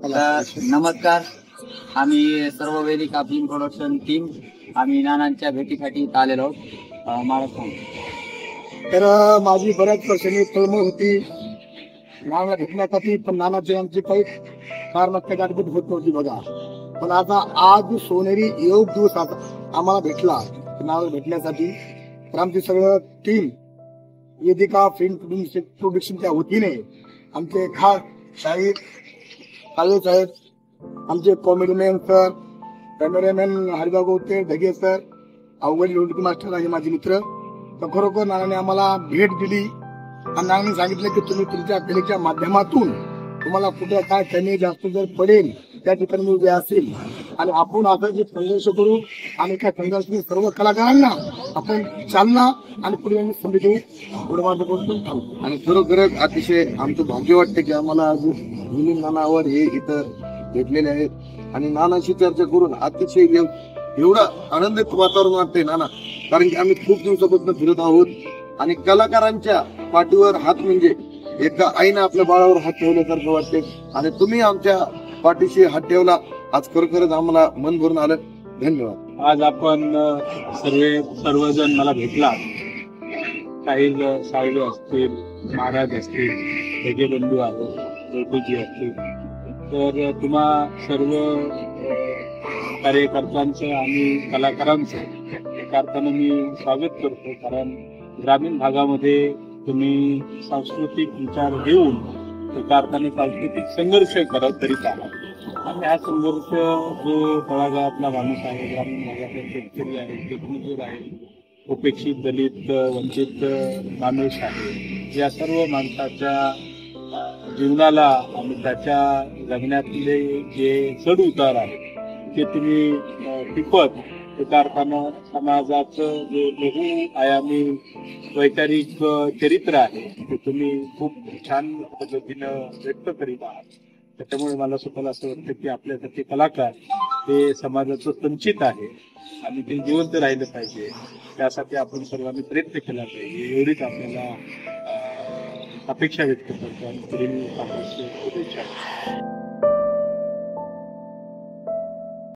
नमस्कार. आम्ही सर्व वेदिका फिल्म प्रोडक्शन टीम आम्ही नानांच्या भेटीसाठी इथं आलेलो आहोत महाराष्ट्रात. तर माझी बऱ्याच वर्षांनी तळमळ होती नानाला भेटण्यासाठी, पण नानाची आमची काही कारणास्तव गाठभेट होत नव्हती बघा. पण आता आज सोनेरी योग दिवस आता आम्हाला भेटला नानाला भेटण्यासाठी. तर आमची सगळं टीम वेदिका फिल्म प्रोडक्शनच्या वतीने आमचे खास शाहीर काळे साहेब, आमचे कॉमेडीमॅन सर, कॅमेरामॅन हरिभाऊ गोते ढगे सर, अवघड लोटकी मास्टर आणि माझे मित्र. तर खरोखर नानाने आम्हाला भेट दिली आणि नानाने सांगितलं की तुम्ही तुमच्या कलेच्या माध्यमातून तुम्हाला कुठे काय कमी जास्त जर पडेल त्या ठिकाणी मी उभे असेल आणि आपण आता जे संघर्ष करू आणि त्या संघर्षाने सर्व कलाकारांना आपण चालना आणि पुढे संधी देऊ एवढं माझं बोलतो. आणि खरोखरच अतिशय आमचं भाग्य वाटतं की आम्हाला आज मिलिंद नानावर हे इथं भेटलेले आहेत आणि नानाशी चर्चा करून अतिशय एवढं आनंदित वातावरण वाटतंय नाना, कारण की आम्ही खूप दिवसापासून फिरत आहोत आणि कलाकारांच्या पाठीवर हात म्हणजे एका आईनं आपल्या बाळावर हात ठेवल्यासारखं वाटते आणि तुम्ही आमच्या पाठीशी हात ठेवला. आज खरोखरच आम्हाला मन भरून आलं. धन्यवाद. आज आपण सर्वजण मला भेटला. काही साहेब असतील, महाराज असतील, वेगळे बंधू आहेत, जोडूजी असतील. तर तुम्हा सर्व कार्यकर्त्यांचं आणि कलाकारांचं एका अर्थानं मी स्वागत करतो, कारण ग्रामीण भागामध्ये तुम्ही सांस्कृतिक विचार घेऊन एका अर्थाने सांस्कृतिक संघर्ष करीत आहात आणि हा संघर्ष जो तळागाळातला माणूस आहे, ग्रामीण भागातले शेतकरी आहे, शेतमजूर आहे, उपेक्षित दलित वंचित माणूस आहे, या सर्व माणसाच्या जीवनाला आणि त्याच्या जगण्यातले जे चढ उतार आहे ते तुम्ही टिपत एका अर्थानं समाजाचं जे बहुआयामी वैचारिक चरित्र आहे ते तुम्ही खूप छान पद्धतीनं व्यक्त करीत आहात. त्याच्यामुळे मला स्वतःला असं वाटतं की आपल्यासाठी कलाकार हे समाजाचं संचित आहे आणि ते जिवंत राहिलं पाहिजे. त्यासाठी आपण सर्वांनी प्रयत्न केला पाहिजे एवढीच आपल्याला अपेक्षा व्यक्त करतो आणि पुढील शुभेच्छा.